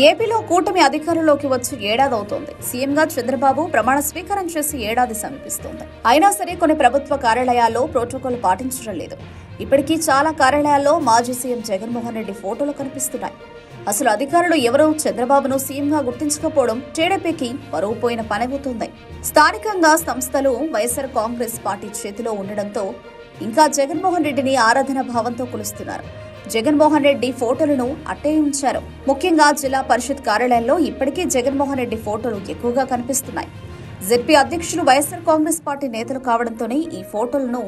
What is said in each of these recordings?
ఏపీలో కూటమి అధికారంలోకి వచ్చి ఏడాది అవుతోంది. సీఎంగా చంద్రబాబు ప్రమాణ స్వీకారం చేసి ఏడాది సమీపిస్తోంది. అయినా సరే కొన్ని ప్రభుత్వ కార్యాలయాల్లో ప్రోటోకాల్ పాటించడం లేదు. ఇప్పటికీ చాలా కార్యాలయాల్లో మాజీ సీఎం జగన్మోహన్ రెడ్డి ఫోటోలు కనిపిస్తున్నాయి. అసలు అధికారులు ఎవరూ చంద్రబాబును సీఎంగా గుర్తించకపోవడం టీడీపీకి పరువు పోయిన పనవుతోంది. స్థానికంగా సంస్థలు వైఎస్ఆర్ కాంగ్రెస్ పార్టీ చేతిలో ఉండడంతో ఇంకా జగన్మోహన్ రెడ్డిని ఆరాధన భావంతో కొలుస్తున్నారు. జగన్మోహన్ రెడ్డి ఫోటోలను అట్టే ఉంచారు. ముఖ్యంగా జిల్లా పరిషత్ కార్యాలయంలో ఇప్పటికీ జగన్మోహన్ రెడ్డి ఫోటోలు ఎక్కువగా కనిపిస్తున్నాయి. జెడ్పీ అధ్యక్షులు వైఎస్ఆర్ కాంగ్రెస్ పార్టీ నేతలు కావడంతోనే ఈ ఫోటోలను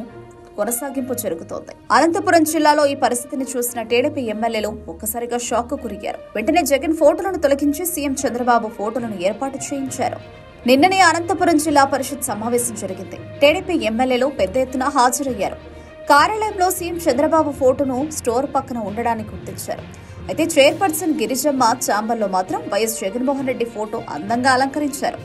కొనసాగింపు జరుగుతోంది. అనంతపురం జిల్లాలో ఈ పరిస్థితిని చూసిన టీడీపీ ఎమ్మెల్యేలు ఒక్కసారిగా షాక్ కు గురయ్యారు. వెంటనే జగన్ ఫోటోలను తొలగించి సీఎం చంద్రబాబు ఫోటోలను ఏర్పాటు చేయించారు. నిన్ననే అనంతపురం జిల్లా పరిషత్ సమావేశం జరిగింది. టీడీపీ ఎమ్మెల్యేలు పెద్ద ఎత్తున హాజరయ్యారు. కార్యాలయంలో సీఎం చంద్రబాబు ఫోటోను స్టోర్ పక్కన ఉండడానికి గుర్తించారు. అయితే చైర్పర్సన్ గిరిజమ్మ ఛాంబర్లో మాత్రం వైఎస్ జగన్మోహన్ రెడ్డి ఫోటో అందంగా అలంకరించారు.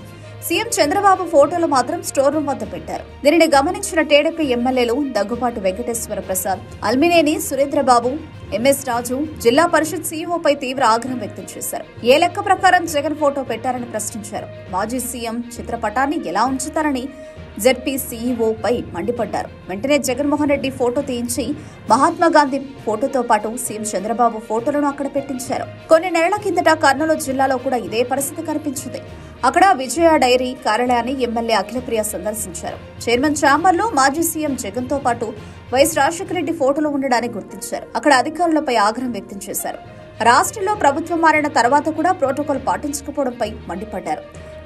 సీఎం చంద్రబాబు ఫోటోలు మాత్రం స్టోర్ రూమ్ వద్ద పెట్టారు. దీనిని గమనించిన టీడీపీ ఎమ్మెల్యేలు దగ్గుపాటి వెంకటేశ్వర ప్రసాద్, అల్మినేని సురేంద్రబాబు, ఎంఎస్ రాజు జిల్లా పరిషత్ సీఈఓపై తీవ్ర ఆగ్రహం వ్యక్తం చేశారు. ఏ లెక్క ప్రకారం జగన్ ఫోటో పెట్టారని ప్రశ్నించారు. మాజీ సీఎం చిత్రపటాన్ని ఎలా ఉంచుతారని జెడ్పీ సీఈఓపై మండిపడ్డారు. వెంటనే జగన్మోహన్ రెడ్డి ఫోటో తీయించి మహాత్మాగాంధీ ఫోటోతో పాటు సీఎం చంద్రబాబు ఫోటోలను అక్కడ పెట్టించారు. కొన్ని నెలల కిందట కర్నూలు జిల్లాలో కూడా ఇదే పరిస్థితి కనిపించింది. అక్కడ విజయ డైరీ కార్యాలయాన్ని ఎమ్మెల్యే అఖిలప్రియ సందర్శించారు. చైర్మన్ ఛాంబర్లో మాజీ సీఎం జగన్ తో పాటు వైఎస్ రాజశేఖర రెడ్డి ఫోటోలు ఉండడాన్ని గుర్తించారు. అక్కడ అధికారులపై ఆగ్రహం వ్యక్తం చేశారు. రాష్ట్రంలో ప్రభుత్వం మారిన తర్వాత కూడా ప్రోటోకాల్ పాటించకపోవడంపై మండిపడ్డారు.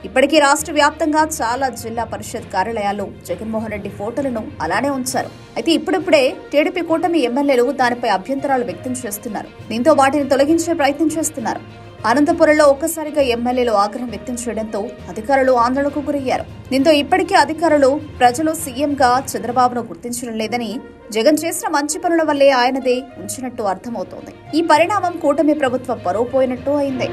ఇప్పటికీ రాష్ట్ర వ్యాప్తంగా చాలా జిల్లా పరిషత్ కార్యాలయాల్లో జగన్మోహన్ రెడ్డి ఫోటోలను అలానే ఉంచారు. అయితే ఇప్పుడిప్పుడే టీడీపీ కూటమి ఎమ్మెల్యేలు దానిపై అభ్యంతరాలు వ్యక్తం చేస్తున్నారు. దీంతో వాటిని తొలగించే ప్రయత్నం చేస్తున్నారు. అనంతపురంలో ఒక్కసారిగా ఎమ్మెల్యేలు ఆగ్రహం వ్యక్తం చేయడంతో అధికారులు ఆందోళనకు గురయ్యారు. దీంతో ఇప్పటికీ అధికారులు ప్రజలు సీఎంగా చంద్రబాబును గుర్తించడం లేదని, జగన్ చేసిన మంచి పనుల వల్లే ఆయనదే ఉంచినట్టు అర్థమవుతోంది. ఈ పరిణామం కూటమి ప్రభుత్వ పరువు పోయినట్టు అయింది.